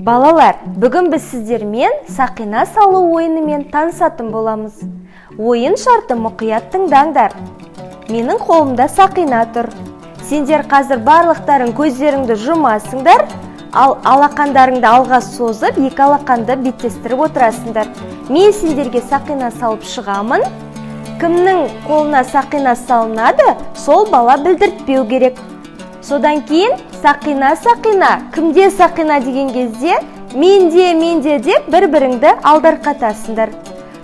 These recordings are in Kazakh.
Балалар, бүгін біз сіздермен сақина салу ойынымен танысатын боламыз. Ойын шарты мұқият тыңдаңдар. Менің қолымда сақина тұр. Сендер қазір барлықтарың көздеріңді жұмасыңдар, ал алақандарыңды алға созып, екі алақанды беттестіріп отырасыңдар. Мен сендерге сақина салып шығамын. Кімнің қолына сақина салынады, сол бала білдіртпеу керек. Содан кейін сақина, кімде сақина деген кезде менде деп бір-біріңді алдарқатасыңдар.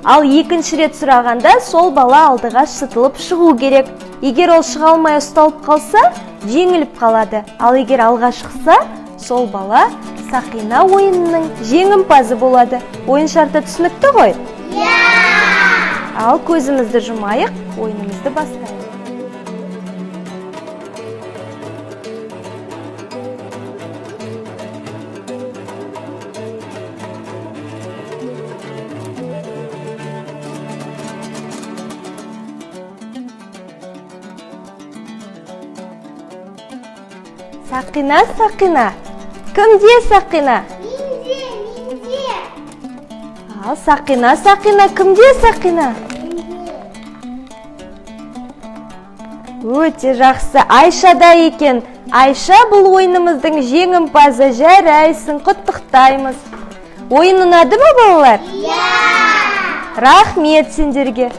Ал екінші рет сұрағанда сол бала алдыға шытылып шығу керек. Егер ол шыға алмай ұсталып қалса, жеңіліп қалады. Ал егер алға шықса, сол бала сақина ойынының жеңімпазы болады. Ойын шарты түсінікті ғой? Иә! Ал көзімізді жұмайық, ойынымызды бастайық. Сақина. Кімде сақина? Менде. Ал сақина, кімде сақина? Өте жақсы. Айшада екен. Айша бұл ойынымыздың жеңімпазы. Жарайсың, құттықтаймыз. Ойын ұнады ма балалар? Иә! Рахмет сендерге.